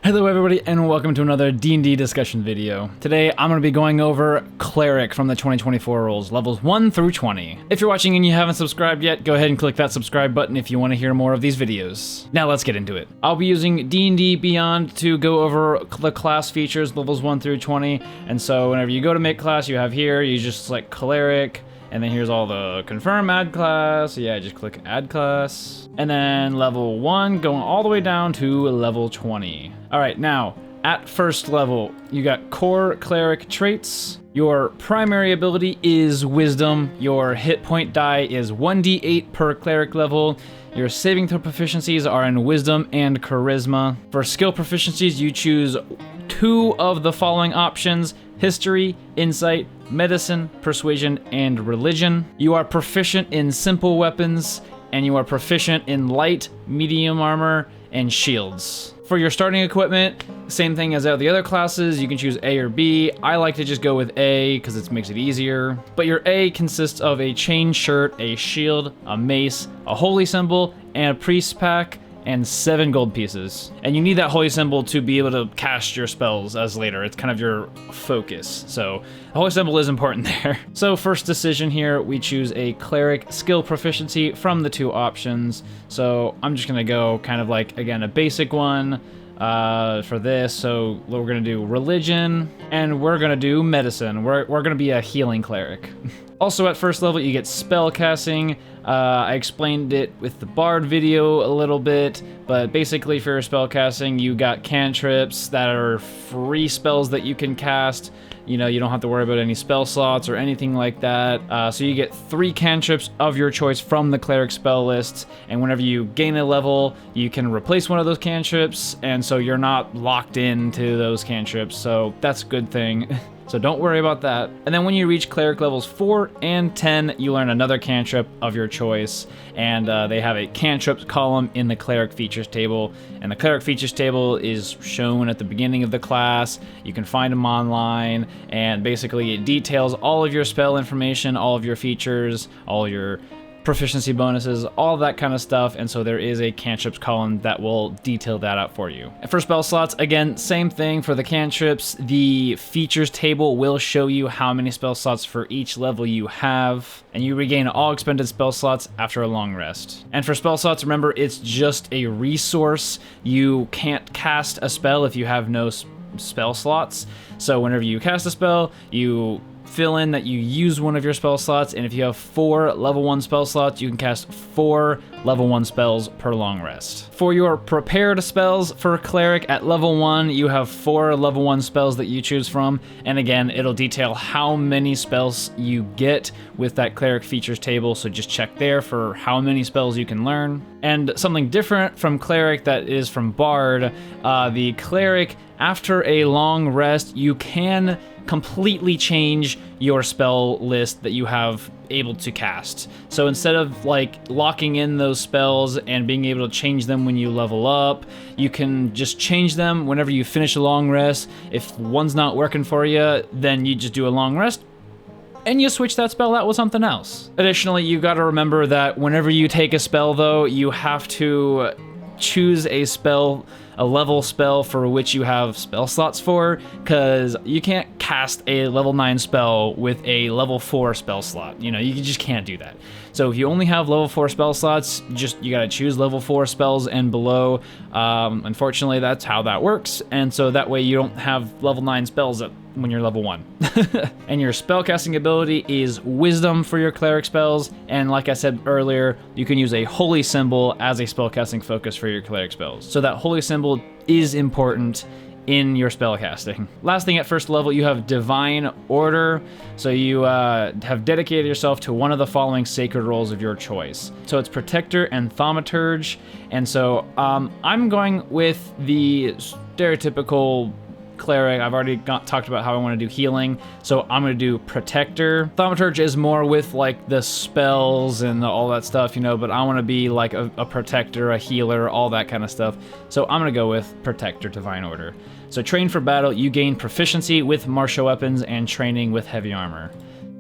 Hello everybody and welcome to another D&D discussion video. Today I'm going to be going over Cleric from the 2024 rules, levels 1 through 20. If you're watching and you haven't subscribed yet, go ahead and click that subscribe button if you want to hear more of these videos. Now let's get into it. I'll be using D&D Beyond to go over the class features, levels 1 through 20, and so whenever you go to make class, you have here, you just select Cleric, and then here's all the confirm add class. Yeah, just click add class. And then level 1 going all the way down to level 20. All right, now at first level, you got core cleric traits. Your primary ability is wisdom. Your hit point die is 1d8 per cleric level. Your saving throw proficiencies are in wisdom and charisma. For skill proficiencies, you choose 2 of the following options: history, insight, medicine, persuasion, and religion. You are proficient in simple weapons, and you are proficient in light, medium armor, and shields. For your starting equipment, same thing as the other classes, you can choose A or B. I like to just go with A because it makes it easier. But your A consists of a chain shirt, a shield, a mace, a holy symbol, and a priest pack, and 7 gold pieces. And you need that holy symbol to be able to cast your spells as later. It's kind of your focus. So the holy symbol is important there. So first decision here, we choose a cleric skill proficiency from the 2 options. So I'm just gonna go kind of like, again, a basic one for this. So we're gonna do religion and we're gonna do medicine. We're gonna be a healing cleric. Also at first level, you get spell casting. I explained it with the Bard video a little bit, but basically for your spell casting, you got cantrips that are free spells that you can cast. You know, you don't have to worry about any spell slots or anything like that. So you get 3 cantrips of your choice from the cleric spell list, and whenever you gain a level, you can replace one of those cantrips, and so you're not locked into those cantrips, so that's a good thing. So don't worry about that. And then when you reach cleric levels 4 and 10, you learn another cantrip of your choice, and they have a cantrips column in the cleric features table, and the cleric features table is shown at the beginning of the class. You can find them online, and basically it details all of your spell information, all of your features, all your proficiency bonuses, all that kind of stuff, and so there is a cantrips column that will detail that out for you. And for spell slots, again, same thing for the cantrips. The features table will show you how many spell slots for each level you have, and you regain all expended spell slots after a long rest. And for spell slots, remember, it's just a resource. You can't cast a spell if you have no spell slots. So whenever you cast a spell, you fill in that you use one of your spell slots, and if you have 4 level 1 spell slots, you can cast 4 level 1 spells per long rest. For your prepared spells for cleric at level 1, you have 4 level 1 spells that you choose from, and again, it'll detail how many spells you get with that cleric features table, so just check there for how many spells you can learn. And something different from cleric that is from Bard, the cleric, after a long rest, you can completely change your spell list that you have able to cast. So instead of like locking in those spells and being able to change them when you level up, you can just change them whenever you finish a long rest. If one's not working for you, then you just do a long rest and you switch that spell out with something else. Additionally, you got to remember that whenever you take a spell though, you have to choose a spell, a level spell for which you have spell slots for, because you can't cast a level 9 spell with a level 4 spell slot. You know, you just can't do that. So if you only have level 4 spell slots, you gotta choose level 4 spells and below. Unfortunately, that's how that works, and so that way you don't have level 9 spells when you're level 1. And your spellcasting ability is wisdom for your cleric spells, and like I said earlier, you can use a holy symbol as a spellcasting focus for your cleric spells. So that holy symbol is important in your spellcasting. Last thing, at first level, you have divine order. So you have dedicated yourself to one of the following sacred roles of your choice. So it's protector and thaumaturge, and so I'm going with the stereotypical cleric. I've already talked about how I want to do healing, so I'm going to do protector. Thaumaturge is more with like the spells and all that stuff, you know, but I want to be like a protector, a healer, all that kind of stuff. So I'm going to go with protector, divine order. So train for battle, you gain proficiency with martial weapons and training with heavy armor.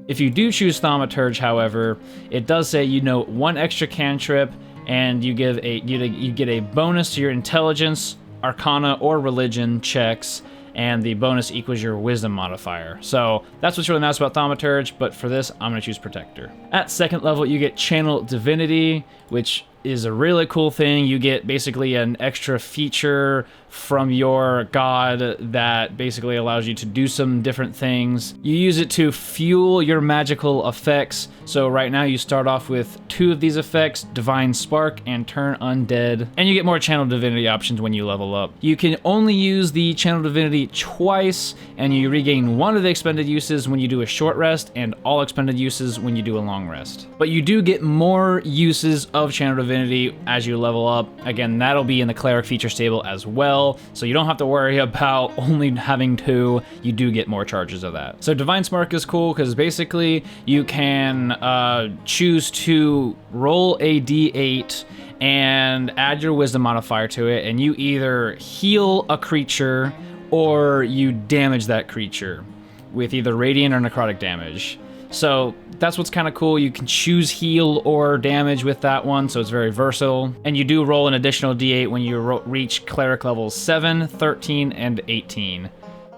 If you do choose thaumaturge, however, it does say you know 1 extra cantrip, and you get a bonus to your intelligence, Arcana or Religion checks, and the bonus equals your Wisdom modifier. So that's what's really nice about Thaumaturge, but for this, I'm going to choose Protector. At second level, you get Channel Divinity, which is a really cool thing. You get basically an extra feature from your god that basically allows you to do some different things. You use it to fuel your magical effects. So right now you start off with 2 of these effects, Divine Spark and Turn Undead, and you get more Channel Divinity options when you level up. You can only use the Channel Divinity twice, and you regain 1 of the expended uses when you do a short rest and all expended uses when you do a long rest. But you do get more uses of Channel Divinity as you level up. Again, that'll be in the Cleric feature stable as well, so you don't have to worry about only having 2. You do get more charges of that. So Divine Spark is cool because basically you can choose to roll a d8 and add your Wisdom modifier to it, and you either heal a creature or you damage that creature with either radiant or necrotic damage. So that's what's kind of cool. You can choose heal or damage with that one, so it's very versatile. And you do roll an additional d8 when you reach Cleric levels 7, 13, and 18.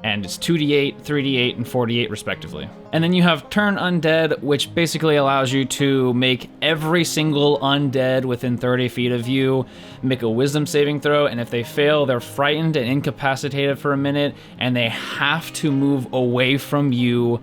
And it's 2d8, 3d8, and 4d8 respectively. And then you have Turn Undead, which basically allows you to make every single undead within 30 feet of you make a Wisdom saving throw, and if they fail, they're frightened and incapacitated for a minute, and they have to move away from you,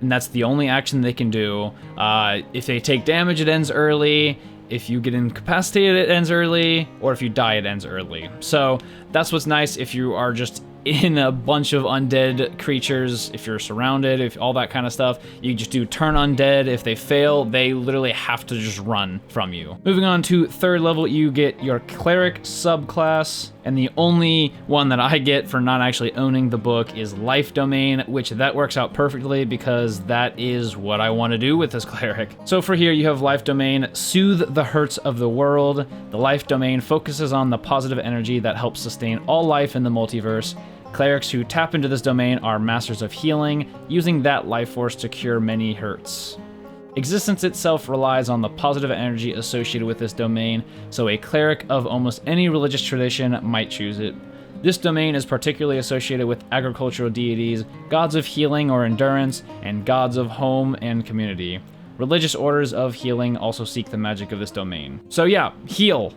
and that's the only action they can do. If they take damage, it ends early. If you get incapacitated, it ends early, or if you die, it ends early. So that's what's nice if you are just in a bunch of undead creatures, if you're surrounded, if all that kind of stuff, you just do Turn Undead. If they fail, they literally have to just run from you. Moving on to third level, you get your Cleric subclass, and the only one that I get for not actually owning the book is Life Domain, which that works out perfectly because that is what I want to do with this Cleric. So for here, you have Life Domain, Soothe the Hurts of the World. The Life Domain focuses on the positive energy that helps sustain all life in the multiverse. Clerics who tap into this domain are masters of healing, using that life force to cure many hurts. Existence itself relies on the positive energy associated with this domain, so a cleric of almost any religious tradition might choose it. This domain is particularly associated with agricultural deities, gods of healing or endurance, and gods of home and community. Religious orders of healing also seek the magic of this domain. So yeah, heal.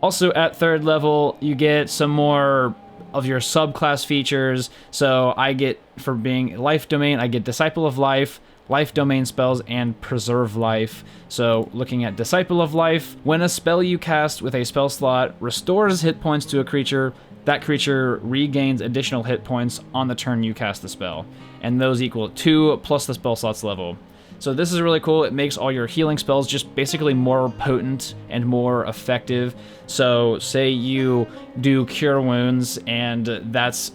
Also at third level, you get some more of your subclass features. So I get, for being Life Domain, I get Disciple of Life, Life Domain spells, and Preserve Life. So looking at Disciple of Life, when a spell you cast with a spell slot restores hit points to a creature, that creature regains additional hit points on the turn you cast the spell, and those equal 2 plus the spell slot's level. So this is really cool. It makes all your healing spells just basically more potent and more effective. So say you do Cure Wounds, and that's,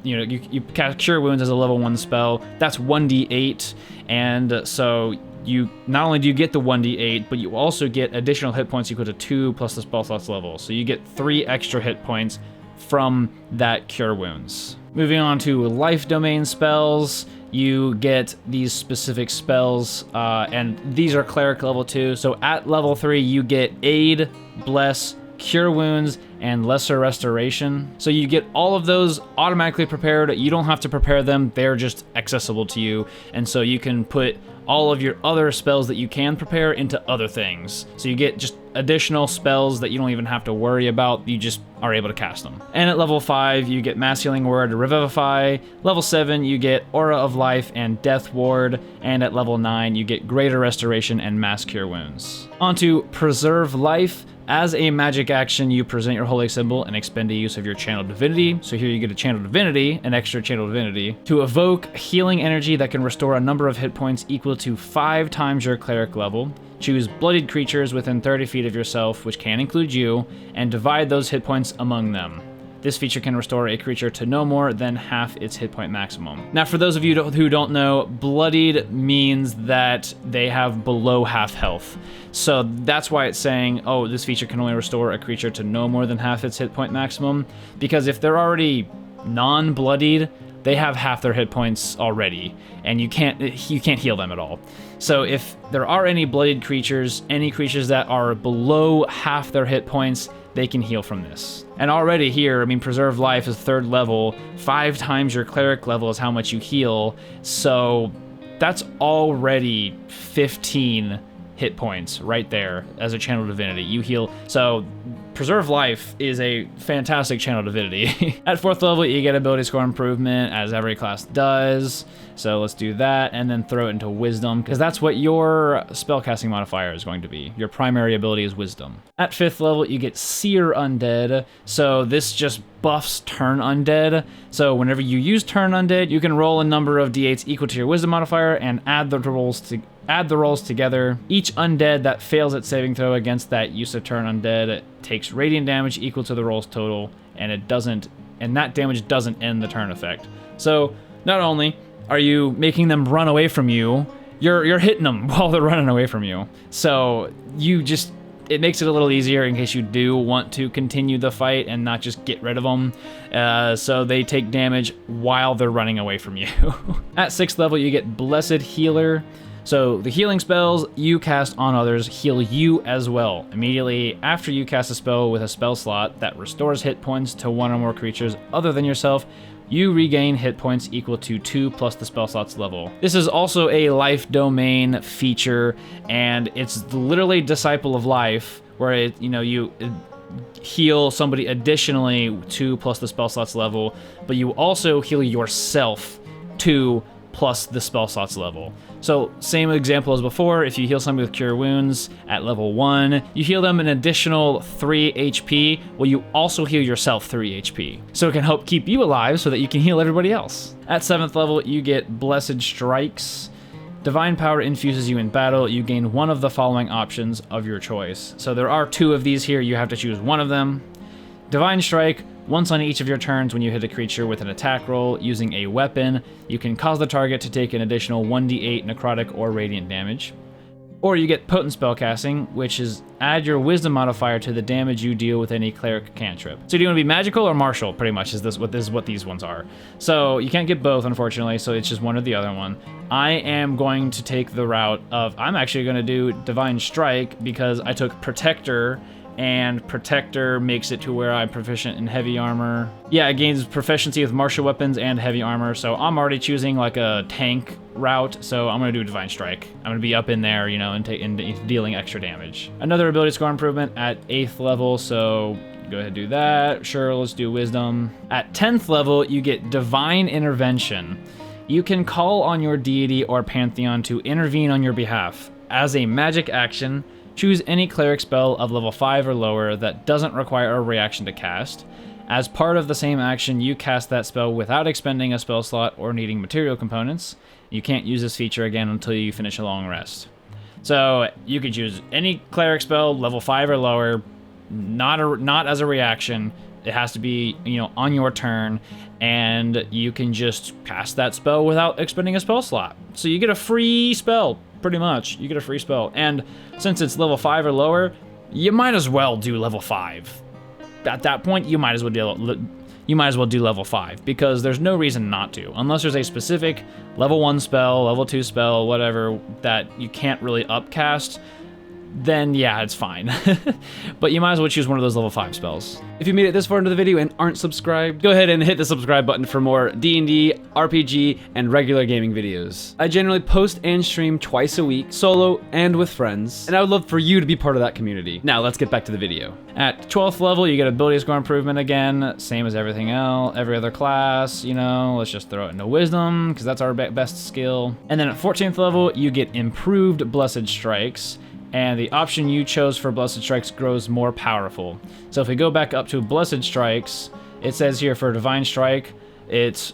you cast Cure Wounds as a level 1 spell. That's 1d8, and so you not only do you get the 1d8, but you also get additional hit points equal to 2 plus the spell slot's level. So you get 3 extra hit points from that Cure Wounds. Moving on to Life Domain spells, you get these specific spells, and these are Cleric level 2. So at level 3, you get Aid, Bless, Cure Wounds, and Lesser Restoration. So you get all of those automatically prepared. You don't have to prepare them. They're just accessible to you. And so you can put all of your other spells that you can prepare into other things. So you get just additional spells that you don't even have to worry about. You just are able to cast them. And at level 5, you get Mass Healing Word, Revivify. Level 7, you get Aura of Life and Death Ward. And at level 9, you get Greater Restoration and Mass Cure Wounds. On to Preserve Life. As a magic action, you present your holy symbol and expend a use of your Channel Divinity. So here you get a Channel Divinity, an extra Channel Divinity, to evoke healing energy that can restore a number of hit points equal to 5 times your Cleric level. Choose bloodied creatures within 30 feet of yourself, which can include you, and divide those hit points among them. This feature can restore a creature to no more than half its hit point maximum. Now, for those of you who don't know, bloodied means that they have below half health. So that's why it's saying, oh, this feature can only restore a creature to no more than half its hit point maximum. Because if they're already non-bloodied, they have half their hit points already, and you can't heal them at all. So if there are any bloodied creatures, any creatures that are below half their hit points, they can heal from this. And already here, I mean, Preserve Life is 3rd level. 5 times your Cleric level is how much you heal. So that's already 15 hit points right there as a Channel Divinity. You heal. So Preserve Life is a fantastic Channel Divinity. At 4th level, you get ability score improvement, as every class does. So let's do that, and then throw it into Wisdom, because that's what your spellcasting modifier is going to be. Your primary ability is Wisdom. At 5th level, you get Seer Undead. So this just buffs Turn Undead. So whenever you use Turn Undead, you can roll a number of d8s equal to your Wisdom modifier and add the rolls together. Each undead that fails its saving throw against that use of Turn Undead takes radiant damage equal to the roll's total, and that damage doesn't end the turn effect. So not only are you making them run away from you, you're hitting them while they're running away from you. So it makes it a little easier in case you do want to continue the fight and not just get rid of them. So they take damage while they're running away from you. At 6th level, you get Blessed Healer. So the healing spells you cast on others heal you as well. Immediately after you cast a spell with a spell slot that restores hit points to 1 or more creatures other than yourself, you regain hit points equal to 2 plus the spell slot's level. This is also a life domain feature, and it's literally Disciple of Life, where you heal somebody additionally 2 plus the spell slot's level, but you also heal yourself 2 plus the spell slot's level. So same example as before, if you heal somebody with Cure Wounds at level 1, you heal them an additional 3 HP, well, you also heal yourself 3 HP. So it can help keep you alive so that you can heal everybody else. At 7th level, you get Blessed Strikes. Divine Power infuses you in battle. You gain one of the following options of your choice. So there are 2 of these here, you have to choose one of them. Divine Strike, once on each of your turns when you hit a creature with an attack roll using a weapon, you can cause the target to take an additional 1d8 necrotic or radiant damage. Or you get Potent Spellcasting, which is add your Wisdom modifier to the damage you deal with any Cleric cantrip. So do you want to be magical or martial, pretty much, is what these ones are. So you can't get both, unfortunately, so it's just one or the other one. I am going to take the route of, I'm actually going to do Divine Strike because I took Protector, and Protector makes it to where I'm proficient in heavy armor. Yeah, it gains proficiency with martial weapons and heavy armor, so I'm already choosing like a tank route, so I'm gonna do Divine Strike. I'm gonna be up in there, and dealing extra damage. Another ability score improvement at 8th level, so go ahead and do that. Sure, let's do Wisdom. At 10th level, you get Divine Intervention. You can call on your deity or pantheon to intervene on your behalf. As a magic action, choose any Cleric spell of level 5 or lower that doesn't require a reaction to cast. As part of the same action, you cast that spell without expending a spell slot or needing material components. You can't use this feature again until you finish a long rest. So you could choose any Cleric spell, level 5 or lower, not as a reaction. It has to be, on your turn, and you can just cast that spell without expending a spell slot. So you get a free spell. Pretty much, you get a free spell. And since it's level 5 or lower, you might as well do level 5. At that point, you might as well do level 5, because there's no reason not to. Unless there's a specific level 1 spell, level 2 spell, whatever, that you can't really upcast, then yeah, it's fine. But you might as well choose one of those level 5 spells. If you made it this far into the video and aren't subscribed, go ahead and hit the subscribe button for more D&D, RPG, and regular gaming videos. I generally post and stream twice a week, solo and with friends, and I would love for you to be part of that community. Now let's get back to the video. At 12th level, you get ability score improvement again, same as everything else, every other class, let's just throw it into Wisdom, because that's our best skill. And then at 14th level, you get improved Blessed Strikes, and the option you chose for Blessed Strikes grows more powerful. So if we go back up to Blessed Strikes, it says here for Divine Strike, it's...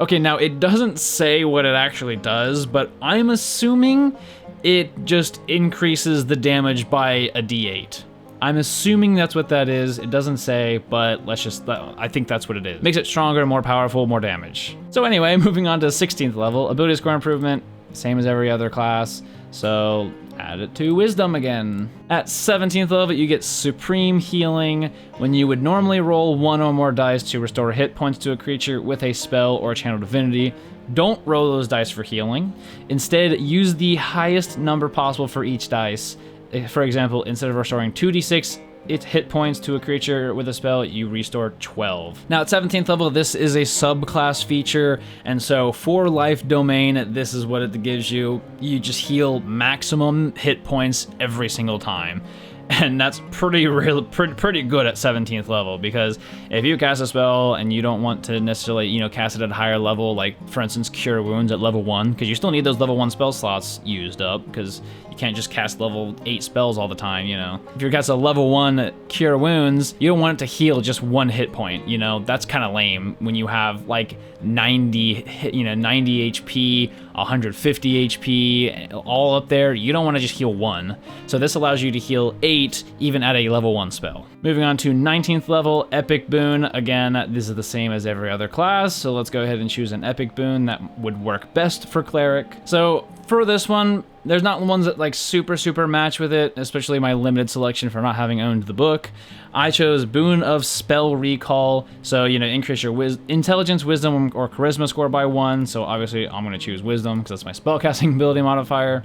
Okay, now it doesn't say what it actually does, but I'm assuming it just increases the damage by a d8. I'm assuming that's what that is. It doesn't say, but I think that's what it is. Makes it stronger, more powerful, more damage. So anyway, moving on to 16th level, ability score improvement, same as every other class. So add it to Wisdom again. At 17th level, you get Supreme Healing. When you would normally roll 1 or more dice to restore hit points to a creature with a spell or a Channel Divinity, don't roll those dice for healing. Instead, use the highest number possible for each dice. For example, instead of restoring 2d6 its hit points to a creature with a spell, you restore 12. Now at 17th level, this is a subclass feature, and so for Life Domain, this is what it gives you. You just heal maximum hit points every single time. And that's pretty good at 17th level, because if you cast a spell and you don't want to necessarily, you know, cast it at a higher level, like for instance Cure Wounds at level 1, because you still need those level 1 spell slots used up, because you can't just cast level 8 spells all the time, you know. If you cast a level 1 Cure Wounds, you don't want it to heal just 1 hit point, you know. That's kind of lame when you have like 90 HP, 150 HP, all up there. You don't want to just heal 1. So this allows you to heal 8 even at a level 1 spell. Moving on to 19th level, Epic Boon. Again, this is the same as every other class, so let's go ahead and choose an Epic Boon that would work best for Cleric. So for this one, there's not ones that like super match with it, especially my limited selection for not having owned the book. I chose Boon of Spell Recall, so, you know, increase your intelligence, wisdom, or charisma score by 1, so obviously I'm going to choose wisdom because that's my spellcasting ability modifier.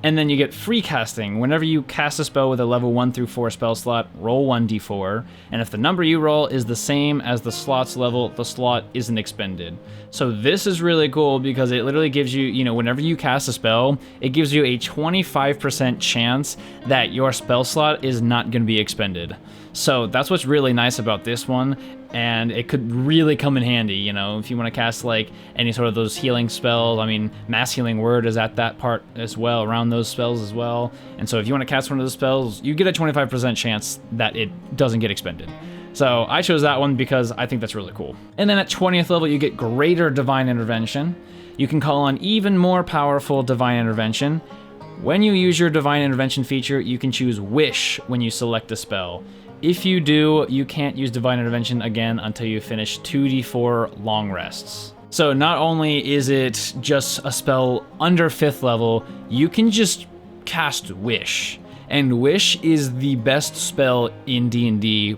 And then you get free casting. Whenever you cast a spell with a level 1 through 4 spell slot, roll 1d4, and if the number you roll is the same as the slot's level, the slot isn't expended. So this is really cool because it literally gives you, you know, whenever you cast a spell, it gives you a 25% chance that your spell slot is not going to be expended. So that's what's really nice about this one, and it could really come in handy, you know, if you want to cast like any sort of those healing spells. I mean, Mass Healing Word is at that part as well, around those spells as well. And so if you want to cast one of those spells, you get a 25% chance that it doesn't get expended. So I chose that one because I think that's really cool. And then at 20th level, you get Greater Divine Intervention. You can call on even more powerful Divine Intervention. When you use your Divine Intervention feature, you can choose Wish when you select a spell. If you do, you can't use Divine Intervention again until you finish 2d4 long rests. So not only is it just a spell under 5th level, you can just cast Wish. And Wish is the best spell in D&D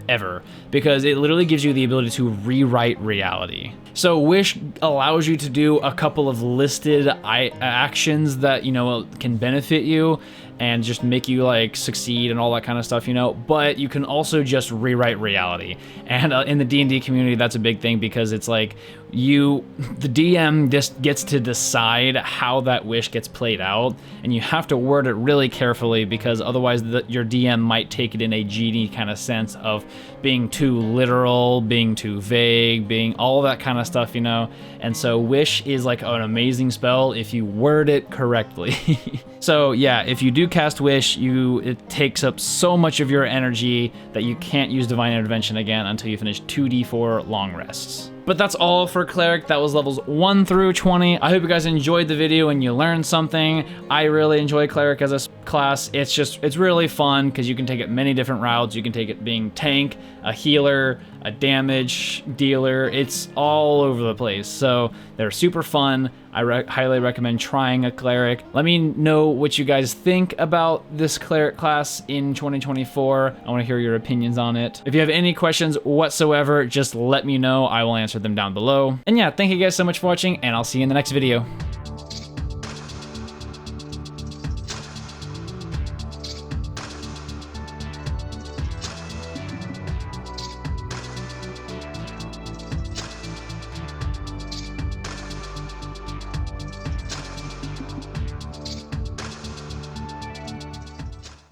ever, because it literally gives you the ability to rewrite reality. So Wish allows you to do a couple of listed actions that, you know, can benefit you and just make you like succeed and all that kind of stuff, you know, but you can also just rewrite reality. And in the D&D community, that's a big thing, because it's like the DM just gets to decide how that wish gets played out, and you have to word it really carefully, because otherwise your DM might take it in a genie kind of sense of being too literal, being too vague, being all that kind of stuff, you know. And so Wish is like an amazing spell if you word it correctly. So yeah, if you do cast Wish, it takes up so much of your energy that you can't use Divine Intervention again until you finish 2d4 long rests. But that's all for Cleric. That was levels 1 through 20. I hope you guys enjoyed the video and you learned something. I really enjoy Cleric as a class. It's really fun because you can take it many different routes. You can take it being tank, a healer, a damage dealer. It's all over the place. So they're super fun. I highly recommend trying a Cleric. Let me know what you guys think about this Cleric class in 2024. I want to hear your opinions on it. If you have any questions whatsoever, just let me know. I will answer them down below. And yeah, thank you guys so much for watching, and I'll see you in the next video.